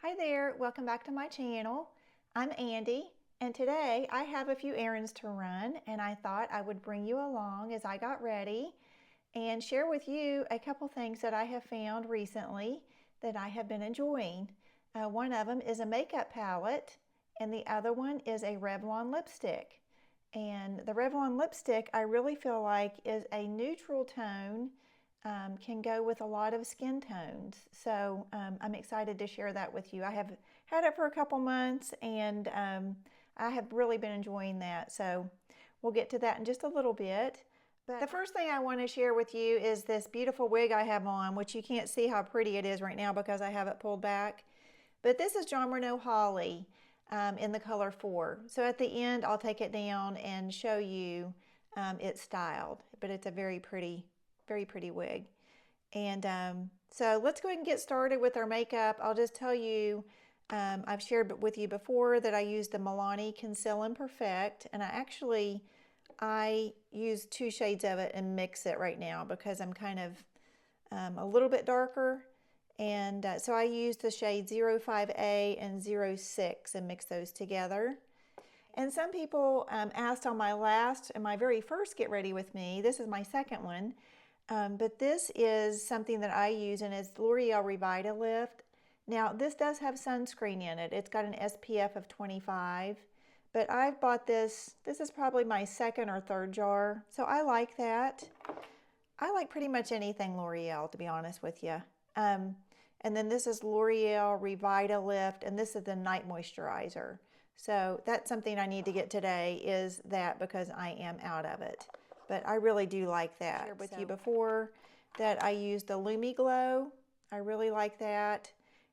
Hi there, welcome back to my channel. I'm Andy, and today I have a few errands to run, and I thought I would bring you along as I got ready and share with you a couple things that I have found recently that I have been enjoying. One of them is a makeup palette, and the other one is a Revlon lipstick. And the Revlon lipstick I really feel like is a neutral tone, can go with a lot of skin tones. So I'm excited to share that with you. I have had it for a couple months, and I have really been enjoying that. So we'll get to that in just a little bit. But the first thing I want to share with you is this beautiful wig I have on, which you can't see how pretty it is right now because I have it pulled back. But this is Jon Renau Hollie in the color 4. So at the end, I'll take it down and show you it styled. But it's a very pretty wig. And so let's go ahead and get started with our makeup. I'll just tell you, I've shared with you before that I use the Milani Conceal and Perfect, and I use 2 shades of it and mix it right now because I'm kind of a little bit darker. And so I use the shade 05A and 06 and mix those together. And some people asked on my very first Get Ready With Me, this is my second one, but this is something that I use, and it's L'Oreal Revitalift. Now this does have sunscreen in it. It's got an SPF of 25, but I've bought this. This is probably my second or third jar, so I like that. I like pretty much anything L'Oreal, to be honest with you. And then this is L'Oreal Revitalift, and this is the night moisturizer. So that's something I need to get today, is that, because I am out of it. But I really do like that. I shared with you before that I use the Lumi Glow. I really like that.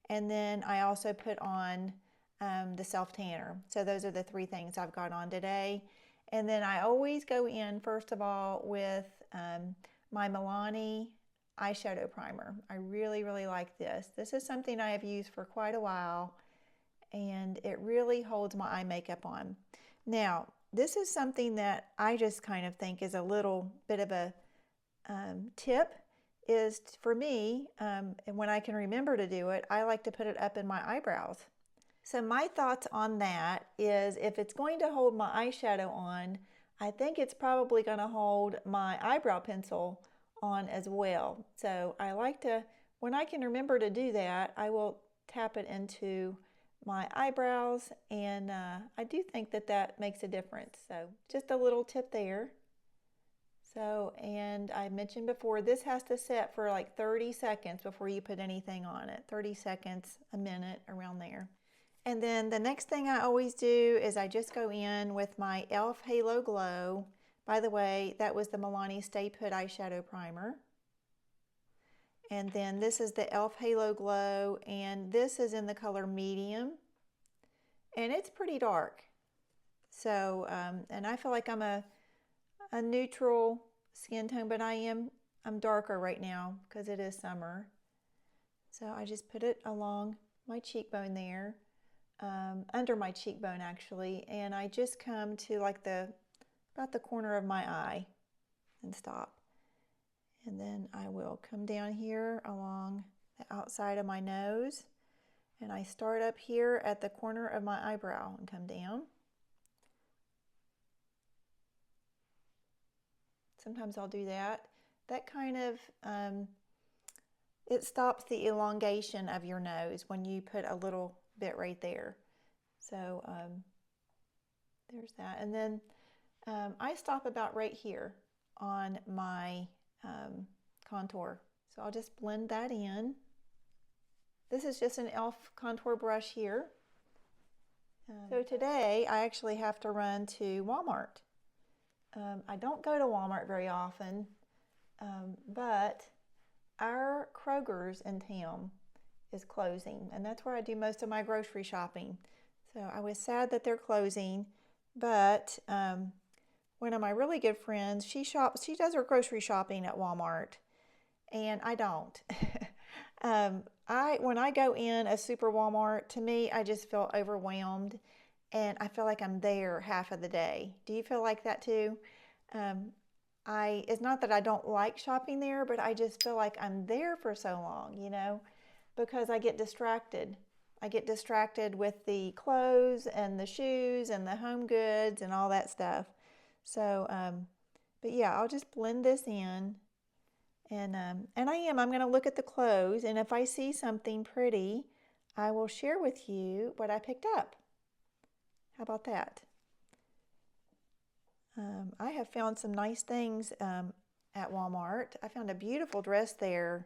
And then I also put on the self tanner. So those are the 3 things I've got on today. And then I always go in first of all with my Milani eyeshadow primer. I really like this. This is something I have used for quite a while, and it really holds my eye makeup on. Now, this is something that I just kind of think is a little bit of a tip, is for me, and when I can remember to do it, I like to put it up in my eyebrows. So my thoughts on that is, if it's going to hold my eyeshadow on, I think it's probably going to hold my eyebrow pencil on as well. So I like to, when I can remember to do that, I will tap it into my eyebrows, and I do think that that makes a difference. So just a little tip there. So, and I mentioned before, this has to set for like 30 seconds before you put anything on it. 30 seconds, a minute, around there. And then the next thing I always do is I just go in with my e.l.f. Halo Glow. By the way, that was the Milani Stay Put eyeshadow primer. And then this is the e.l.f. Halo Glow, and this is in the color medium, and it's pretty dark. So, and I feel like I'm a neutral skin tone, but I'm darker right now because it is summer. So I just put it along my cheekbone there, under my cheekbone actually, and I just come to like about the corner of my eye and stop. And then I will come down here along the outside of my nose, and I start up here at the corner of my eyebrow and come down. Sometimes I'll do that. That kind of, it stops the elongation of your nose when you put a little bit right there. So there's that. And then I stop about right here on my contour. So I'll just blend that in. This is just an e.l.f. contour brush here. So today I actually have to run to Walmart. I don't go to Walmart very often, but our Kroger's in town is closing, and that's where I do most of my grocery shopping. So I was sad that they're closing, but one of my really good friends, she does her grocery shopping at Walmart, and I don't. When I go in a super Walmart, to me, I just feel overwhelmed, and I feel like I'm there half of the day. Do you feel like that too? It's not that I don't like shopping there, but I just feel like I'm there for so long, you know, because I get distracted. I get distracted with the clothes and the shoes and the home goods and all that stuff. So, but yeah, I'll just blend this in. And I'm going to look at the clothes, and if I see something pretty, I will share with you what I picked up. How about that? I have found some nice things at Walmart. I found a beautiful dress there.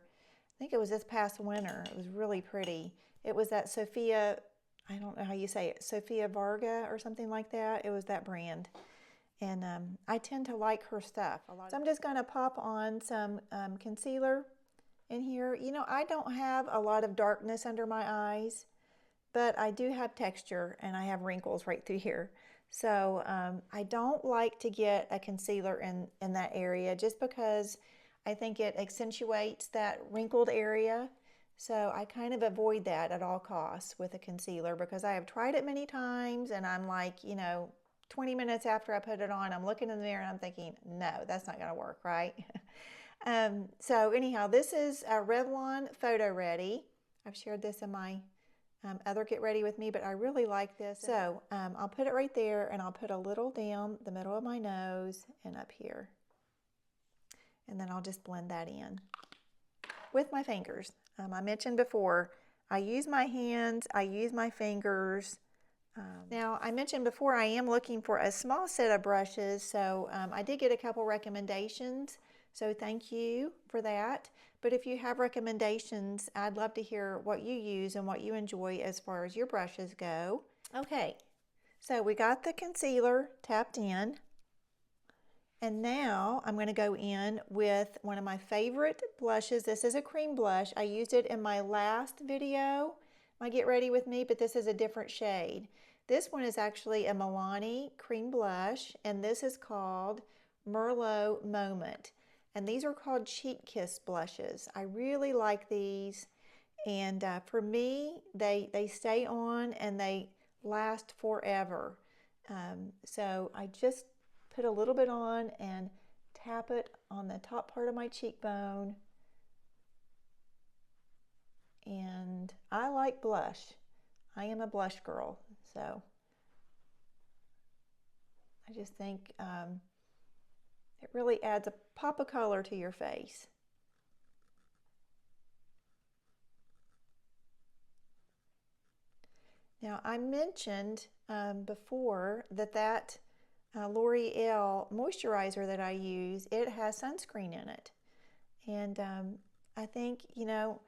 I think it was this past winter. It was really pretty. It was that Sophia, I don't know how you say it, Sophia Varga or something like that. It was that brand. And I tend to like her stuff a lot. So I'm just going to pop on some concealer in here. You know, I don't have a lot of darkness under my eyes, but I do have texture and I have wrinkles right through here. So I don't like to get a concealer in that area just because I think it accentuates that wrinkled area. So I kind of avoid that at all costs with a concealer because I have tried it many times and I'm like, you know, 20 minutes after I put it on, I'm looking in the mirror and I'm thinking, no, that's not going to work, right? So anyhow, this is Revlon Photo Ready. I've shared this in my other Get Ready With Me, but I really like this. So I'll put it right there, and I'll put a little down the middle of my nose and up here. And then I'll just blend that in with my fingers. I mentioned before, I use my hands, I use my fingers. Now, I mentioned before I am looking for a small set of brushes, so I did get a couple recommendations, so thank you for that. But if you have recommendations, I'd love to hear what you use and what you enjoy as far as your brushes go. Okay, so we got the concealer tapped in, and now I'm going to go in with one of my favorite blushes. This is a cream blush. I used it in my last video, my Get Ready With Me, but this is a different shade. This one is actually a Milani cream blush, and this is called Merlot Moment. And these are called Cheek Kiss blushes. I really like these, and for me, they stay on and they last forever. So I just put a little bit on and tap it on the top part of my cheekbone. And I like blush. I am a blush girl, so I just think it really adds a pop of color to your face. Now, I mentioned before that L'Oreal moisturizer that I use, it has sunscreen in it. And I think, you know,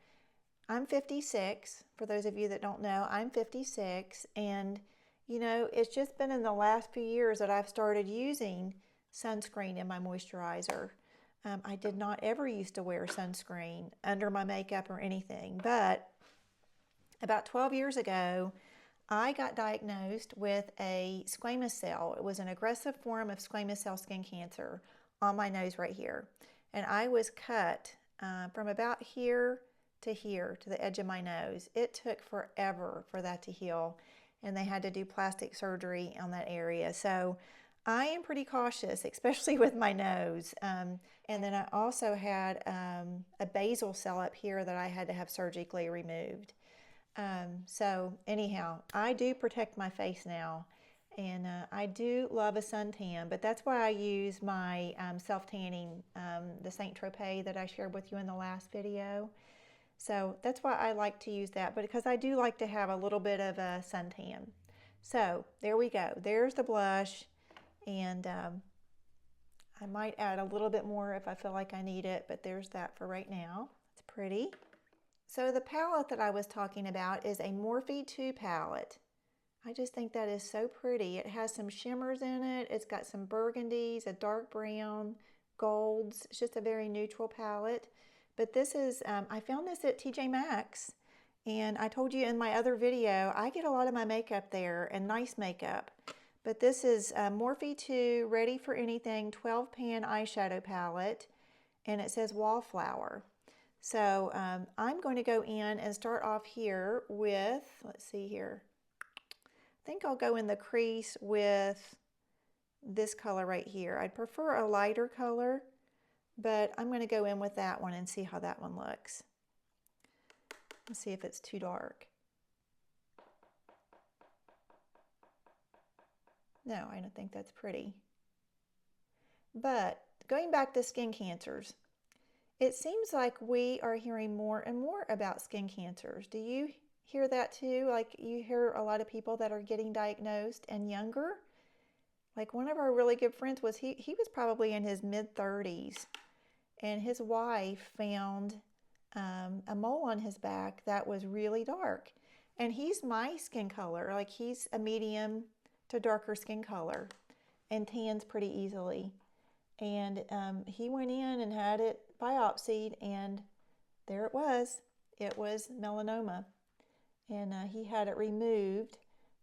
I'm 56. For those of you that don't know, I'm 56. And, you know, it's just been in the last few years that I've started using sunscreen in my moisturizer. I did not ever used to wear sunscreen under my makeup or anything, but about 12 years ago, I got diagnosed with a squamous cell. It was an aggressive form of squamous cell skin cancer on my nose right here. And I was cut from about here to the edge of my nose. It took forever for that to heal, and they had to do plastic surgery on that area. So I am pretty cautious, especially with my nose. And then I also had a basal cell up here that I had to have surgically removed. So anyhow, I do protect my face now, and I do love a suntan, but that's why I use my self-tanning, the Saint Tropez that I shared with you in the last video. So that's why I like to use that, but because I do like to have a little bit of a suntan. So there we go. There's the blush, and I might add a little bit more if I feel like I need it, but there's that for right now. It's pretty. So the palette that I was talking about is a Morphe 2 palette. I just think that is so pretty. It has some shimmers in it. It's got some burgundies, a dark brown, golds. It's just a very neutral palette. But this is, I found this at TJ Maxx. And I told you in my other video, I get a lot of my makeup there, and nice makeup. But this is Morphe 2 Ready for Anything 12 pan eyeshadow palette. And it says Wallflower. So I'm going to go in and start off here with, let's see here. I think I'll go in the crease with this color right here. I'd prefer a lighter color, but I'm going to go in with that one and see how that one looks. Let's see if it's too dark. No, I don't think that's pretty. But going back to skin cancers, it seems like we are hearing more and more about skin cancers. Do you hear that too? Like you hear a lot of people that are getting diagnosed and younger? Like one of our really good friends was, he was probably in his mid-30s, and his wife found a mole on his back that was really dark. And he's my skin color, like he's a medium to darker skin color and tans pretty easily. And he went in and had it biopsied, and there it was. It was melanoma, and he had it removed.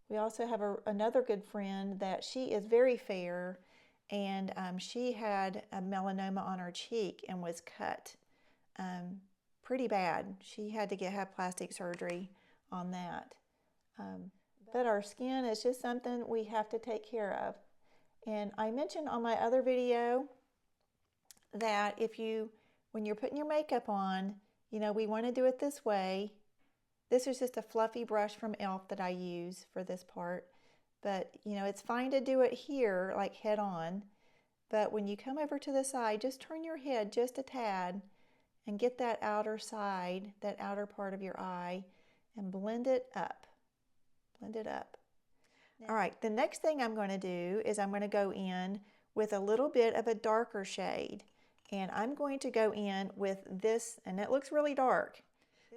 We also have another good friend that she is very fair, and she had a melanoma on her cheek and was cut pretty bad. She had to have plastic surgery on that. But our skin is just something we have to take care of. And I mentioned on my other video that when you're putting your makeup on, we want to do it this way. This is just a fluffy brush from e.l.f. that I use for this part. But, it's fine to do it here, like head on. But when you come over to the side, just turn your head just a tad and get that outer side, that outer part of your eye, and blend it up. Blend it up. All right, the next thing I'm going to do is I'm going to go in with a little bit of a darker shade. And I'm going to go in with this, and it looks really dark.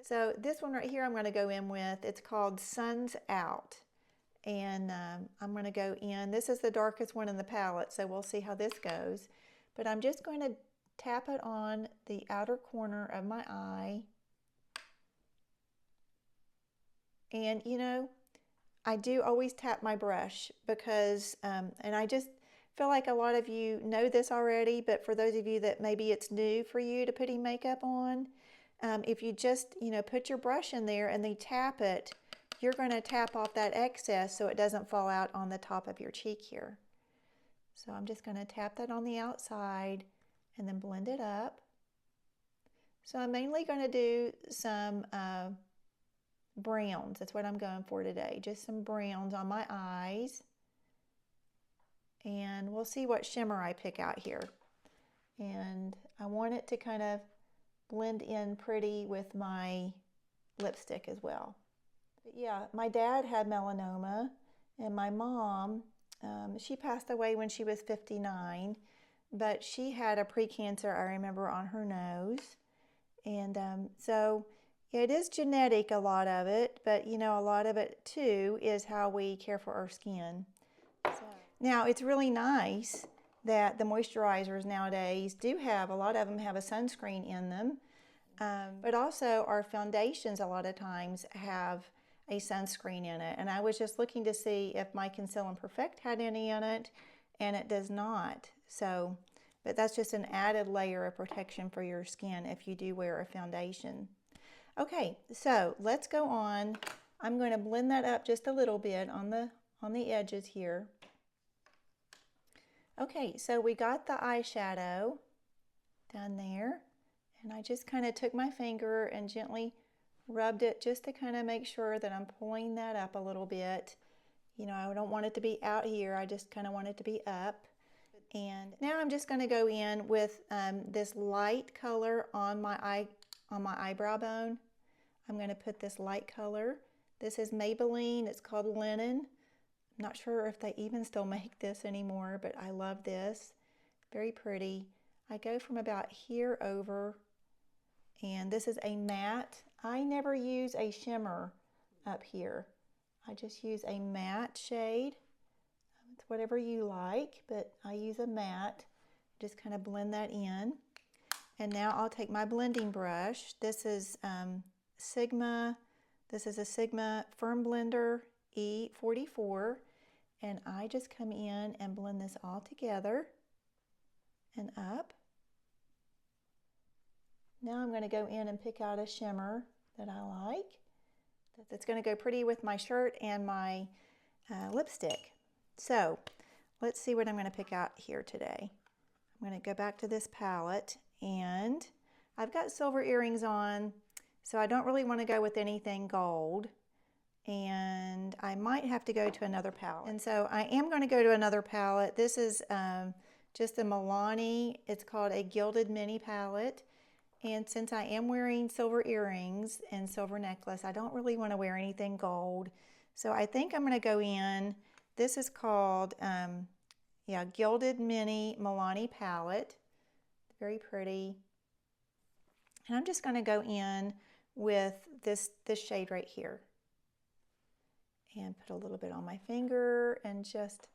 So this one right here I'm going to go in with, it's called Sun's Out. And I'm going to go in, this is the darkest one in the palette, so we'll see how this goes. But I'm just going to tap it on the outer corner of my eye. And I do always tap my brush because, and I just feel like a lot of you know this already, but for those of you that maybe it's new for you to putting makeup on, if you just, put your brush in there and then tap it, you're going to tap off that excess so it doesn't fall out on the top of your cheek here. So I'm just going to tap that on the outside and then blend it up. So I'm mainly going to do some browns. That's what I'm going for today. Just some browns on my eyes. And we'll see what shimmer I pick out here. And I want it to kind of blend in pretty with my lipstick as well. But yeah, my dad had melanoma, and my mom, she passed away when she was 59, but she had a precancer, I remember, on her nose. And so yeah, it is genetic, a lot of it, but a lot of it too is how we care for our skin. So, now it's really nice that the moisturizers nowadays do have, a lot of them have a sunscreen in them, but also our foundations a lot of times have a sunscreen in it. And I was just looking to see if my Conceal and Perfect had any in it, and it does not. So, but that's just an added layer of protection for your skin if you do wear a foundation. Okay, so let's go on. I'm going to blend that up just a little bit on the edges here. Okay, so we got the eyeshadow down there, and I just kind of took my finger and gently rubbed it just to kind of make sure that I'm pulling that up a little bit. I don't want it to be out here, I just kind of want it to be up. And now I'm just going to go in with this light color on my eyebrow bone. I'm going to put this light color. This is Maybelline, it's called Linen. I'm not sure if they even still make this anymore, but I love this. Very pretty. I go from about here over, and this is a matte. I never use a shimmer up here. I just use a matte shade. It's whatever you like, but I use a matte. Just kind of blend that in. And now I'll take my blending brush. This is Sigma. This is a Sigma Firm Blender E44. And I just come in and blend this all together and up. Now I'm going to go in and pick out a shimmer that I like. That's going to go pretty with my shirt and my lipstick. So let's see what I'm going to pick out here today. I'm going to go back to this palette, and I've got silver earrings on, so I don't really want to go with anything gold. and I might have to go to another palette. And so I am going to go to another palette. This is just the Milani. It's called a Gilded Mini palette. And since I am wearing silver earrings and silver necklace, I don't really want to wear anything gold. So I think I'm going to go in. This is called, yeah, Gilded Mini Milani palette. Very pretty. And I'm just going to go in with this shade right here. And put a little bit on my finger and just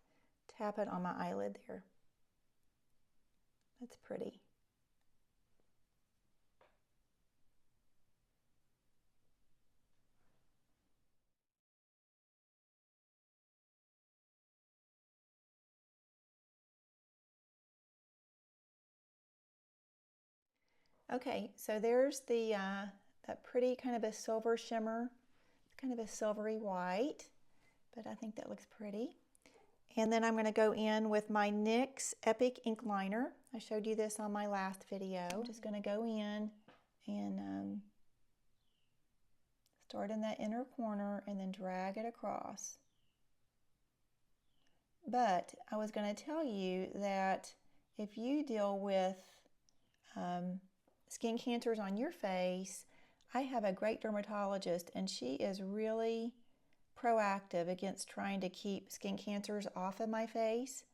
tap it on my eyelid there. That's pretty. Okay, so there's the that pretty kind of a silver shimmer. It's kind of a silvery white, but I think that looks pretty. And then I'm going to go in with my NYX Epic Ink Liner. I showed you this on my last video. I'm just going to go in and start in that inner corner and then drag it across. But I was going to tell you that if you deal with skin cancers on your face, I have a great dermatologist, and she is really proactive against trying to keep skin cancers off of my face.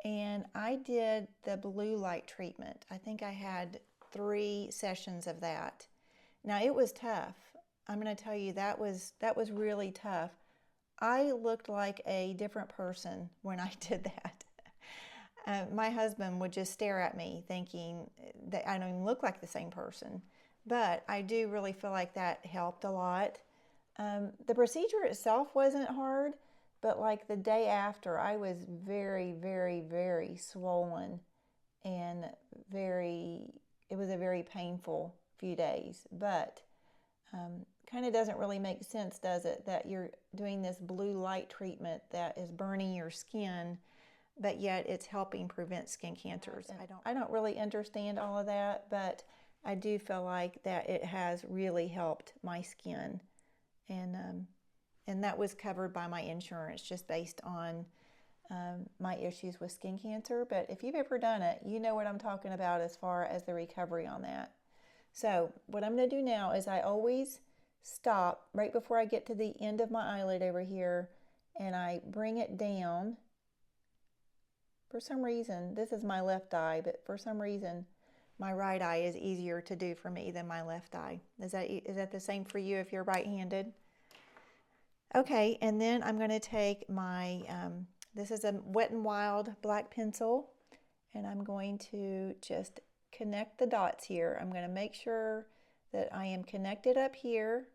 And I did the blue light treatment. I think I had 3 sessions of that. Now it was tough. I'm going to tell you that was really tough. I looked like a different person when I did that. My husband would just stare at me thinking that I don't even look like the same person. But I do really feel like that helped a lot. The procedure itself wasn't hard, but like the day after, I was very, very, very swollen and it was a very painful few days. But kind of doesn't really make sense, does it, that you're doing this blue light treatment that is burning your skin, but yet it's helping prevent skin cancers. I don't really understand all of that, but I do feel like that it has really helped my skin. And that was covered by my insurance just based on my issues with skin cancer. But if you've ever done it, you know what I'm talking about as far as the recovery on that. So what I'm going to do now is I always stop right before I get to the end of my eyelid over here, and I bring it down. For some reason, this is my left eye, but for some reason, my right eye is easier to do for me than my left eye. Is that the same for you if you're right-handed? Okay, and then I'm going to take my, this is a Wet n Wild black pencil, and I'm going to just connect the dots here. I'm going to make sure that I am connected up here,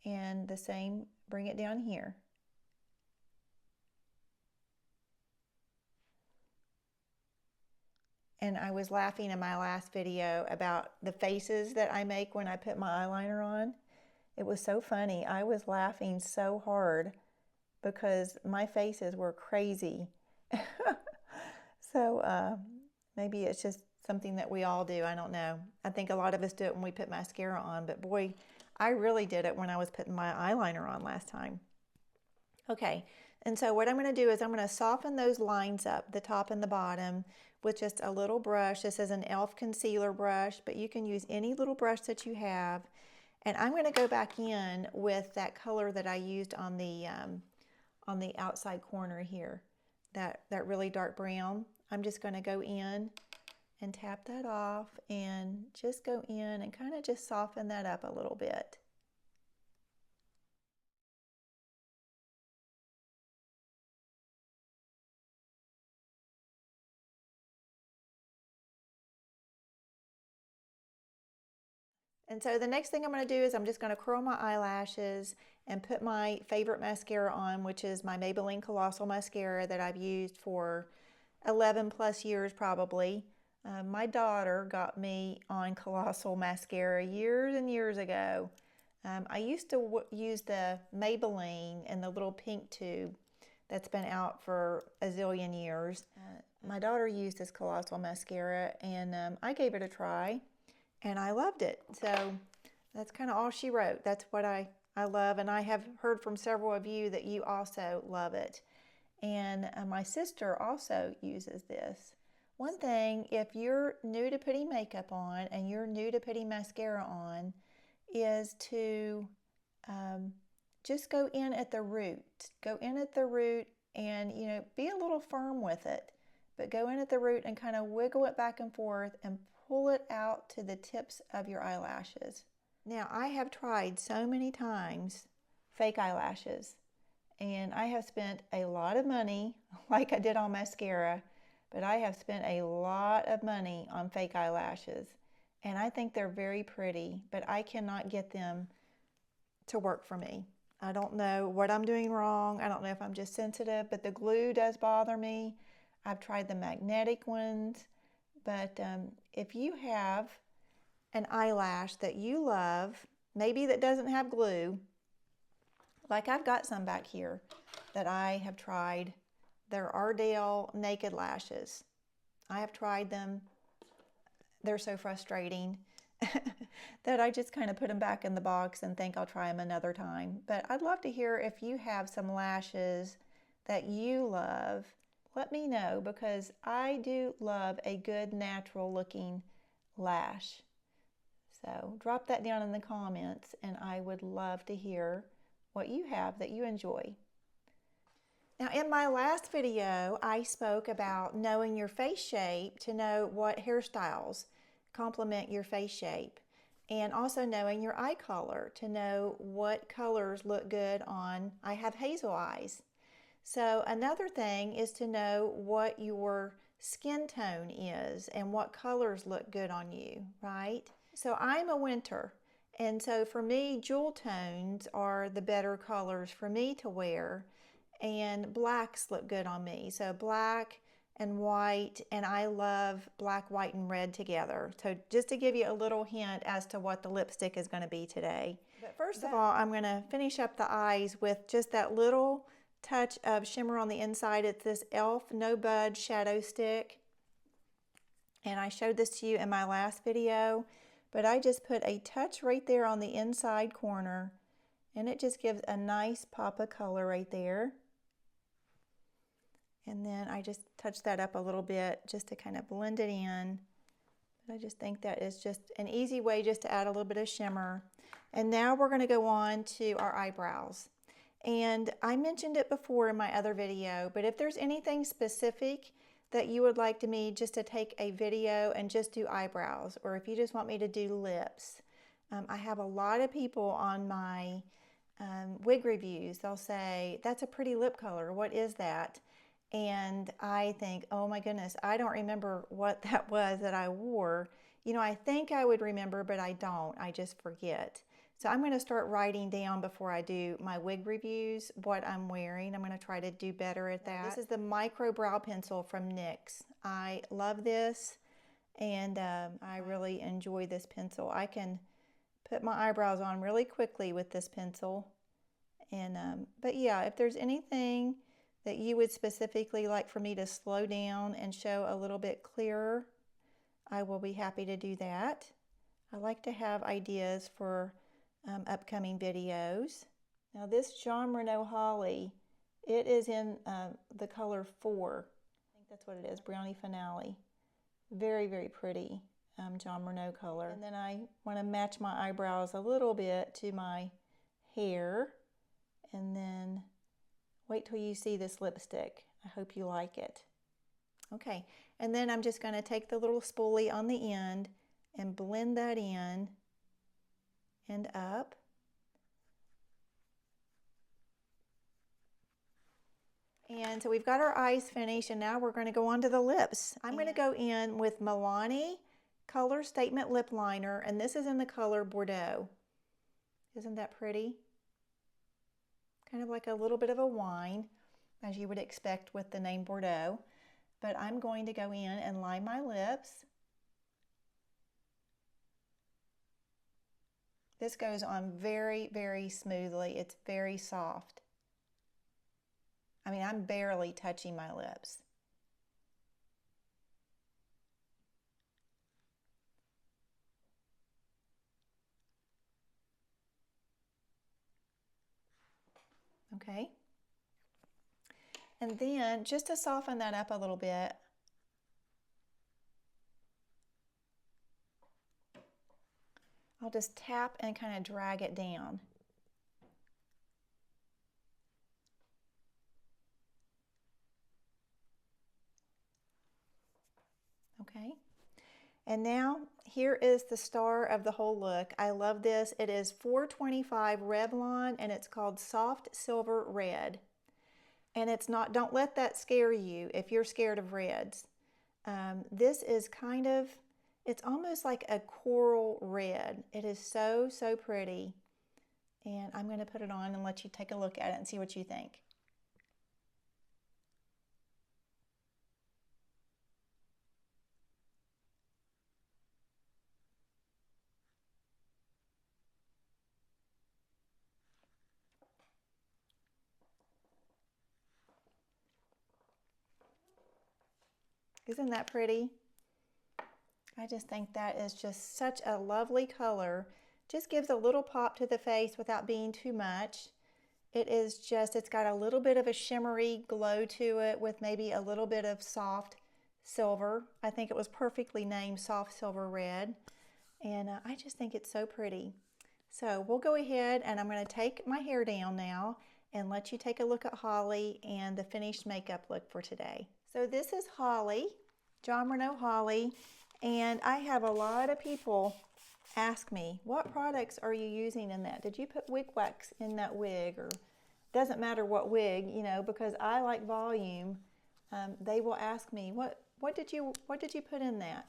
and the same, bring it down here. And I was laughing in my last video about the faces that I make when I put my eyeliner on. It was so funny. I was laughing so hard because my faces were crazy. So maybe it's just something that we all do. I don't know. I think a lot of us do it when we put mascara on, but boy, I really did it when I was putting my eyeliner on last time. Okay, and so what I'm going to do is I'm going to soften those lines up, the top and the bottom, with just a little brush. This is an e.l.f. concealer brush, but you can use any little brush that you have. And I'm going to go back in with that color that I used on the outside corner here, that really dark brown. I'm just going to go in and tap that off and just go in and kind of just soften that up a little bit. And so the next thing I'm going to do is I'm just going to curl my eyelashes and put my favorite mascara on, which is my Maybelline Colossal Mascara that I've used for 11 plus years probably. My daughter got me on Colossal Mascara years and years ago. I used to use the Maybelline in the little pink tube that's been out for a zillion years. My daughter used this Colossal Mascara, and I gave it a try. And I loved it. So that's kind of all she wrote. That's what I I love, and I have heard from several of you that you also love it. And my sister also uses this. One thing, if you're new to putting makeup on and you're new to putting mascara on, is to just go in at the root. Go in at the root and, you know, be a little firm with it. But go in at the root and kind of wiggle it back and forth and pull it out to the tips of your eyelashes. Now, I have tried so many times fake eyelashes, and I have spent a lot of money, like I did on mascara, but I have spent a lot of money on fake eyelashes, and I think they're very pretty, but I cannot get them to work for me. I don't know what I'm doing wrong. I don't know if I'm just sensitive, but the glue does bother me. I've tried the magnetic ones, but if you have an eyelash that you love, maybe that doesn't have glue, like I've got some back here that I have tried. They're Ardell Naked Lashes. I have tried them. They're so frustrating that I just kind of put them back in the box and think I'll try them another time. But I'd love to hear if you have some lashes that you love. Let me know, because I do love a good natural looking lash. So drop that down in the comments and I would love to hear what you have that you enjoy. Now, in my last video, I spoke about knowing your face shape to know what hairstyles complement your face shape, and also knowing your eye color to know what colors look good on. I have hazel eyes. So another thing is to know what your skin tone is and what colors look good on you, right? So I'm a winter, and so for me, jewel tones are the better colors for me to wear, and blacks look good on me. So black and white, and I love black, white, and red together. So just to give you a little hint as to what the lipstick is going to be today. But first of all, I'm going to finish up the eyes with just that little touch of shimmer on the inside. It's this e.l.f. No Budge Shadow Stick. And I showed this to you in my last video, but I just put a touch right there on the inside corner, and it just gives a nice pop of color right there. And then I just touch that up a little bit just to kind of blend it in. But I just think that is just an easy way just to add a little bit of shimmer. And now we're going to go on to our eyebrows. And I mentioned it before in my other video, but if there's anything specific that you would like me just to take a video and just do eyebrows, or if you just want me to do lips, I have a lot of people on my wig reviews. They'll say, that's a pretty lip color. What is that? And I think, oh my goodness, I don't remember what that was that I wore. You know, I think I would remember, but I don't. I just forget. So I'm going to start writing down before I do my wig reviews what I'm wearing. I'm going to try to do better at that. This is the Micro Brow Pencil from NYX. I love this, and I really enjoy this pencil. I can put my eyebrows on really quickly with this pencil. And but yeah, if there's anything that you would specifically like for me to slow down and show a little bit clearer, I will be happy to do that. I like to have ideas for upcoming videos. Now this Jon Renau Hollie, it is in the color 4. I think that's what it is, Brownie Finale. Very, very pretty Jon Renau color. And then I want to match my eyebrows a little bit to my hair. And then wait till you see this lipstick. I hope you like it. Okay, and then I'm just going to take the little spoolie on the end and blend that in and up. And so we've got our eyes finished, and now we're going to go on to the lips. I'm going to go in with Milani Color Statement Lip Liner, and this is in the color Bordeaux. Isn't that pretty? Kind of like a little bit of a wine, as you would expect with the name Bordeaux. But I'm going to go in and line my lips. This goes on very, very smoothly. It's very soft. I mean, I'm barely touching my lips. Okay. And then just to soften that up a little bit, I'll just tap and kind of drag it down. Okay. And now here is the star of the whole look. I love this. It is 425 Revlon and it's called Soft Silver Red. And it's not, don't let that scare you if you're scared of reds. This is kind of, it's almost like a coral red. It is so, so pretty. And I'm going to put it on and let you take a look at it and see what you think. Isn't that pretty? I just think that is just such a lovely color. Just gives a little pop to the face without being too much. It is just, it's got a little bit of a shimmery glow to it with maybe a little bit of soft silver. I think it was perfectly named Soft Silver Red. And I just think it's so pretty. So we'll go ahead and I'm going to take my hair down now and let you take a look at Hollie and the finished makeup look for today. So this is Hollie, Jon Renau Hollie, and I have a lot of people ask me, what products are you using in that? Did you put wig wax in that wig? Or doesn't matter what wig, you know, because I like volume. They will ask me, what did you put in that?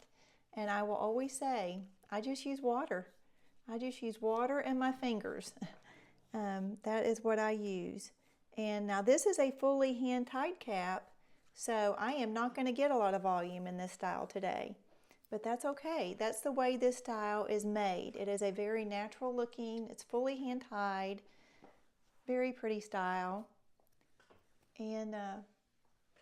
And I will always say, I just use water. I just use water and my fingers. That is what I use. And now this is a fully hand-tied cap, so I am not going to get a lot of volume in this style today. But that's okay. That's the way this style is made. It is a very natural looking, it's fully hand-tied, very pretty style. And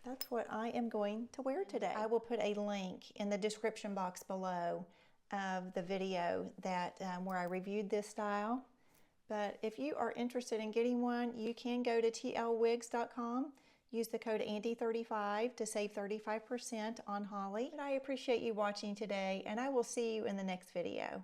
that's what I am going to wear today. I will put a link in the description box below of the video that where I reviewed this style. But if you are interested in getting one, you can go to tlwigs.com. Use the code Andy35 to save 35% on Hollie. I appreciate you watching today, and I will see you in the next video.